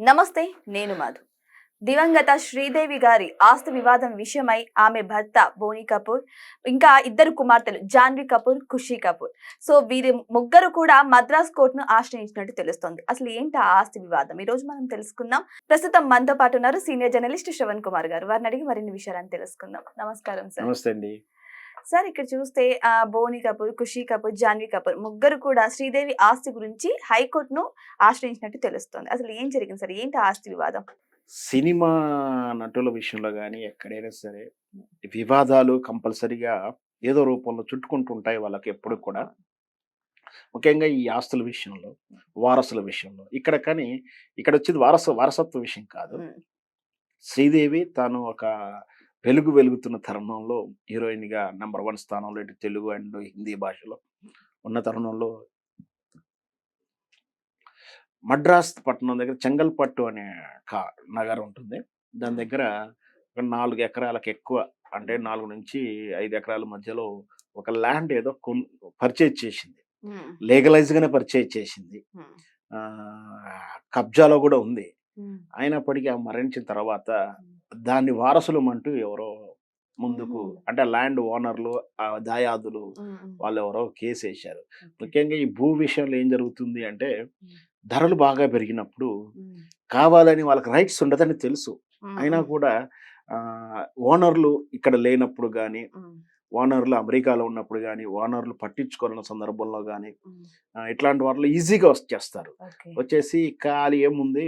నమస్తే, నేను మధు. దివంగత శ్రీదేవి గారి ఆస్తి వివాదం విషయమై ఆమె భర్త బోనీ కపూర్, ఇంకా ఇద్దరు కుమార్తెలు జాన్వీ కపూర్, ఖుషీ కపూర్. సో వీరి ముగ్గురు కూడా మద్రాస్ కోర్టును ఆశ్రయించినట్టు తెలుస్తోంది. అసలు ఏంటి ఆ ఆస్తి వివాదం? ఈ రోజు మనం తెలుసుకుందాం. ప్రస్తుతం మనతో పాటు ఉన్నారు సీనియర్ జర్నలిస్ట్ శ్రవణ్ కుమార్ గారు. వారిని అడిగి మరిన్ని విషయాలను తెలుసుకుందాం. నమస్కారం సార్. నమస్తే అండి. సార్, ఇక్కడ చూస్తే బోనీ కపూర్, ఖుషీ కపూర్, జాన్వీ కపూర్ ముగ్గురు కూడా శ్రీదేవి ఆస్తి గురించి హైకోర్టును ఆశ్రయించినట్టు తెలుస్తోంది. అసలు ఏం జరిగింది సార్? ఏంటి ఆస్తి వివాదం? సినిమా నటుల విషయంలో గానీ, ఎక్కడైనా సరే వివాదాలు కంపల్సరీగా ఏదో రూపంలో చుట్టుకుంటూ ఉంటాయి వాళ్ళకి ఎప్పుడు కూడా. ముఖ్యంగా ఈ ఆస్తుల విషయంలో, వారసుల విషయంలో. ఇక్కడొచ్చేది వారసత్వ విషయం కాదు. శ్రీదేవి తాను ఒక వెలుగుతున్న తరుణంలో హీరోయిన్‌గా నంబర్ 1 స్థానంలో ఇటు తెలుగు అండ్ హిందీ భాషలో ఉన్న తరుణంలో మద్రాస్ పట్టణం దగ్గర చెంగల్పట్టు అనే నగరం ఉంటుంది. దాని దగ్గర ఒక 4 ఎకరాలకు ఎక్కువ, అంటే 4-5 ఎకరాల మధ్యలో ఒక ల్యాండ్ ఏదో పర్చేజ్ చేసింది. లీగలైజ్‌గానే పర్చేజ్ చేసింది. కబ్జాలో కూడా ఉంది. అయినప్పటికీ ఆమె మరణించిన తర్వాత దాన్ని వారసులమంటూ ఎవరో ముందుకు, అంటే ఆ ల్యాండ్ ఓనర్లు, ఆ దాయాదులు వాళ్ళెవరో కేసేశారు. ముఖ్యంగా ఈ భూ విషయంలో ఏం జరుగుతుంది అంటే, ధరలు బాగా పెరిగినప్పుడు కావాలని వాళ్ళకి రైట్స్ ఉండదని తెలుసు. అయినా కూడా ఓనర్లు ఇక్కడ లేనప్పుడు గానీ, ఓనర్లు అమెరికాలో ఉన్నప్పుడు గానీ, ఓనర్లు పట్టించుకోవాలన్న సందర్భంలో గానీ, ఇట్లాంటి వాళ్ళు ఈజీగా వచ్చేస్తారు. వచ్చేసి ఖాళీ ఏముంది,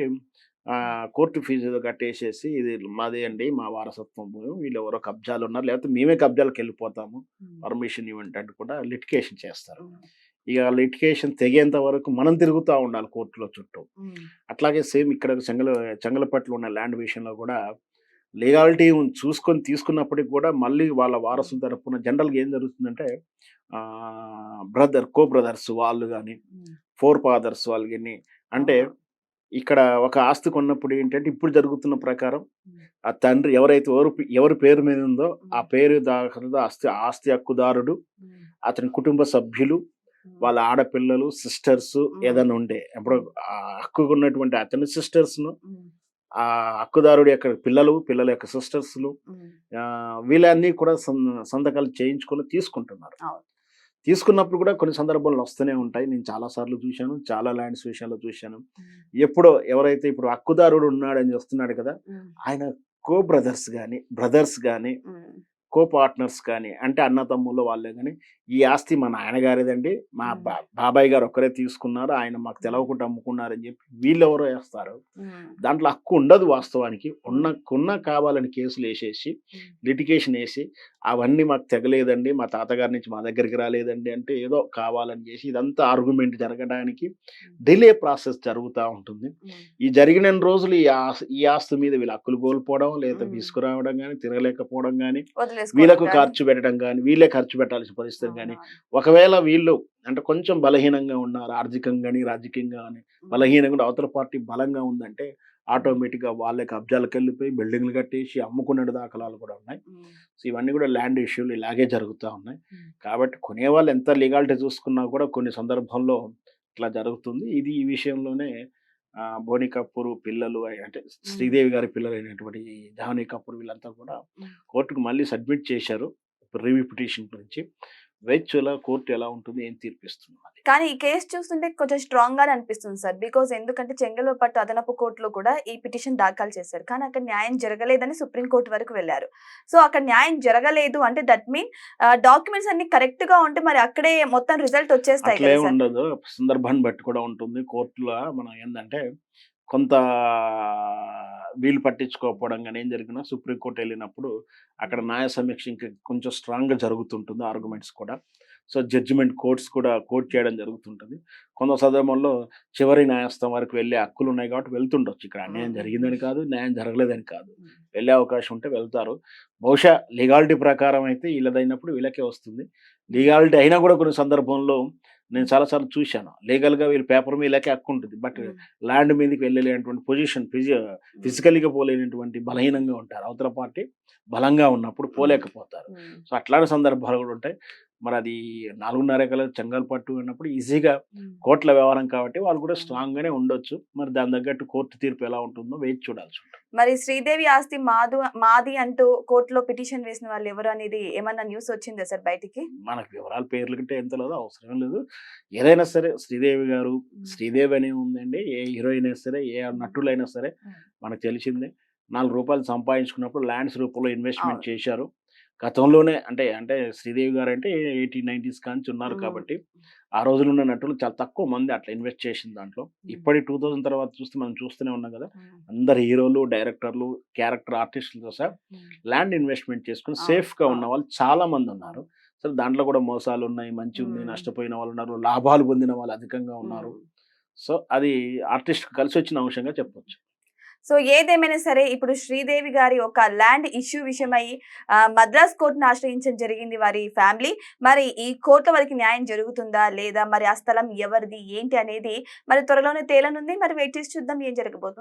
కోర్టు ఫీజు ఏదో కట్టేసేసి ఇది మాదే అండి, మా వారసత్వం వీళ్ళెవరో కబ్జాలు ఉన్నారు, లేకపోతే మేమే కబ్జాలకు వెళ్ళిపోతాము, పర్మిషన్ ఇవ్వండి అంటే కూడా లిటిగేషన్ చేస్తారు. ఇక లిటిగేషన్ తెగేంత వరకు మనం తిరుగుతూ ఉండాలి కోర్టులో చుట్టూ. అట్లాగే సేమ్ ఇక్కడ చెంగలపట్టులో ఉన్న ల్యాండ్ విషయంలో కూడా లీగాలిటీ చూసుకొని తీసుకున్నప్పటికి కూడా మళ్ళీ వాళ్ళ వారసుల తరపున జనరల్గా ఏం జరుగుతుందంటే, కో బ్రదర్స్ వాళ్ళు కానీ, ఫోర్ ఫాదర్స్ వాళ్ళు కానీ, అంటే ఇక్కడ ఒక ఆస్తి కొన్నప్పుడు ఏంటంటే ఇప్పుడు జరుగుతున్న ప్రకారం ఆ తండ్రి ఎవరి పేరు మీద ఉందో ఆ పేరు దాఖలు ఆస్తి హక్కుదారుడు, అతని కుటుంబ సభ్యులు, వాళ్ళ ఆడపిల్లలు, సిస్టర్స్ ఏదైనా ఉంటే, అప్పుడు ఆ హక్కు ఉన్నటువంటి అతని సిస్టర్స్ను, ఆ హక్కుదారుడి యొక్క పిల్లల యొక్క సిస్టర్స్లు, వీళ్ళన్నీ కూడా సంతకాలు చేయించుకొని తీసుకుంటున్నారు. తీసుకున్నప్పుడు కూడా కొన్ని సందర్భాలు వస్తూనే ఉంటాయి. నేను చాలా సార్లు చూశాను, చాలా ల్యాండ్స్ విషయంలో చూశాను. ఎప్పుడో ఎవరైతే ఇప్పుడు హక్కుదారుడు ఉన్నాడని వస్తున్నాడు కదా, ఆయన బ్రదర్స్ కానీ, కో పార్ట్నర్స్ కానీ, అంటే అన్న తమ్ముళ్ళు వాళ్ళే కానీ, ఈ ఆస్తి మా నాన్నగారిదండి, మా బాబాయ్ గారు ఒక్కరే తీసుకున్నారు, ఆయన మాకు తెలవకుండా అమ్ముకున్నారని చెప్పి వీళ్ళెవరో వేస్తారు. దాంట్లో హక్కు ఉండదు వాస్తవానికి. కావాలని కేసులు వేసేసి, లిటిగేషన్ వేసి, అవన్నీ మాకు తెగలేదండి, మా తాతగారి నుంచి మా దగ్గరికి రాలేదండి అంటే ఏదో కావాలని చేసి ఇదంతా ఆర్గ్యుమెంట్ జరగడానికి డిలే ప్రాసెస్ జరుగుతూ ఉంటుంది. ఈ జరిగిన రోజులు ఈ ఆస్తి మీద వీళ్ళ హక్కులు కోల్పోవడం, లేదా తీసుకురావడం కానీ, తిరగలేకపోవడం కానీ, వీళ్ళకు ఖర్చు పెట్టడం కానీ, వీళ్ళే ఖర్చు పెట్టాల్సిన పరిస్థితి కానీ, ఒకవేళ వీళ్ళు అంటే కొంచెం బలహీనంగా ఉన్నారు, ఆర్థికంగా కానీ రాజకీయంగా కానీ బలహీనంగా, అవతల పార్టీ బలంగా ఉందంటే ఆటోమేటిక్గా వాళ్ళే కబ్జాలకు వెళ్ళిపోయి బిల్డింగ్లు కట్టేసి అమ్ముకున్న దాఖలాలు కూడా ఉన్నాయి. సో ఇవన్నీ కూడా ల్యాండ్ ఇష్యూలు ఇలాగే జరుగుతూ ఉన్నాయి. కాబట్టి కొనేవాళ్ళు ఎంత లీగాలిటీ చూసుకున్నా కూడా కొన్ని సందర్భంలో ఇట్లా జరుగుతుంది. ఈ విషయంలోనే బోనీ కపూర్ పిల్లలు, అంటే శ్రీదేవి గారి పిల్లలు అయినటువంటి జాన్వీ కపూర్ వీళ్ళంతా కూడా కోర్టుకు మళ్ళీ సబ్మిట్ చేశారు రివ్యూ పిటిషన్ గురించి. కోర్టు ఎలా ఉంటుంది, ఏం తీర్పిస్తుంది. కానీ ఈ కేసు చూస్తుంటే కొంచెం స్ట్రాంగ్ గానే అనిపిస్తుంది సార్. బికాజ్ ఎందుకంటే చెంగల్పట్టు అదనపు కోర్టులో కూడా ఈ పిటిషన్ దాఖలు చేశారు. కానీ అక్కడ న్యాయం జరగలేదని సుప్రీం కోర్టు వరకు వెళ్లారు. సో అక్కడ న్యాయం జరగలేదు అంటే దట్ మీన్ డాక్యుమెంట్స్ అన్ని కరెక్ట్ గా ఉంటే మరి అక్కడే మొత్తం రిజల్ట్ వచ్చేస్తాయి కదా సార్? ఉండదు, సందర్భాన్ని బట్టి కూడా ఉంటుంది. కోర్టులో మనం ఏంటంటే కొంత వీళ్ళు పట్టించుకోకపోవడం కానీ ఏం జరిగినా సుప్రీంకోర్టు వెళ్ళినప్పుడు అక్కడ న్యాయ సమీక్ష ఇంకా కొంచెం స్ట్రాంగ్గా జరుగుతుంటుంది, ఆర్గ్యుమెంట్స్ కూడా. సో జడ్జిమెంట్ కోర్ట్ చేయడం జరుగుతుంటుంది. కొంత సందర్భంలో చివరి న్యాయస్థానం వరకు వెళ్ళే హక్కులు ఉన్నాయి కాబట్టి వెళ్తుండొచ్చు. ఇక్కడ అన్యాయం జరిగిందని కాదు, న్యాయం జరగలేదని కాదు, వెళ్ళే అవకాశం ఉంటే వెళ్తారు. బహుశా లీగాలిటీ ప్రకారం అయితే వీళ్ళదైనప్పుడు వీళ్ళకే వస్తుంది. లీగాలిటీ అయినా కూడా కొన్ని సందర్భంలో నేను చాలాసార్లు చూశాను, లీగల్గా వీళ్ళు పేపర్ మీదకే హక్కు ఉంటుంది, బట్ ల్యాండ్ మీదకి వెళ్ళలేనటువంటి పొజిషన్, ఫిజికల్గా పోలేనటువంటి బలహీనంగా ఉంటారు. అవతల పార్టీ బలంగా ఉన్నప్పుడు పోలేకపోతారు. సో అట్లాంటి సందర్భాలు కూడా ఉంటాయి. మరి అది 4.5 ఎకరాల చెంగల్పట్టు అన్నప్పుడు ఈజీగా కోర్టుల వ్యవహారం కాబట్టి వాళ్ళు కూడా స్ట్రాంగ్ గానే ఉండొచ్చు. మరి దాని తగ్గట్టు కోర్టు తీర్పు ఎలా ఉంటుందో వేచి చూడాల్సి ఉంటుంది. మరి శ్రీదేవి ఆస్తి మాది అంటూ కోర్టులో పిటిషన్ వేసిన వాళ్ళు ఎవరు అనేది ఏమన్నా న్యూస్ వచ్చిందా సార్ బయటికి? మనకు వివరాలు పేర్లు కంటే ఎంత లేదో అవసరం లేదు. ఏదైనా సరే శ్రీదేవి గారు, శ్రీదేవి అనే ఉందండి. ఏ హీరోయిన్ అయినా సరే, ఏ నటులైనా సరే మనకు తెలిసిందే. రూ. 4 సంపాదించుకున్నప్పుడు ల్యాండ్స్ రూపంలో ఇన్వెస్ట్‌మెంట్ అవును. చేశారు. గతంలోనే అంటే శ్రీదేవి గారంటే 80, 90s కాంచి ఉన్నారు కాబట్టి, ఆ రోజుల్లో ఉన్న నటులు చాలా తక్కువ మంది అట్లా ఇన్వెస్ట్ చేసిన దాంట్లో. ఇప్పటి 2000 తర్వాత చూస్తే మనం చూస్తూనే ఉన్నాం కదా! అందరు హీరోలు, డైరెక్టర్లు, క్యారెక్టర్ ఆర్టిస్టులతో సహా ల్యాండ్ ఇన్వెస్ట్‌మెంట్ చేసుకొని సేఫ్‌గా ఉన్నవాళ్ళు చాలా మందున్నారు. సరే దాంట్లో కూడా మోసాలున్నాయి, మంచి ఉంది, నష్టపోయిన వాళ్ళున్నారు, లాభాలు పొందిన వాళ్ళు అధికంగా ఉన్నారు. సో, అది ఆర్టిస్ట్‌కి కలిసొచ్చిన అంశంగా చెప్పొచ్చు. సో ఏదేమైనా సరే ఇప్పుడు శ్రీదేవి గారి ఒక ల్యాండ్ ఇష్యూ విషయమై మద్రాస్ కోర్టును ఆశ్రయించడం జరిగింది వారి ఫ్యామిలీ. మరి ఈ కోర్టులో వారికి న్యాయం జరుగుతుందా లేదా, మరి ఆ స్థలం ఎవరిది ఏంటి అనేది మరి త్వరలోనే తేలనుంది. మరి వెయిట్ చేసి చూద్దాం ఏం జరగబోతుందో.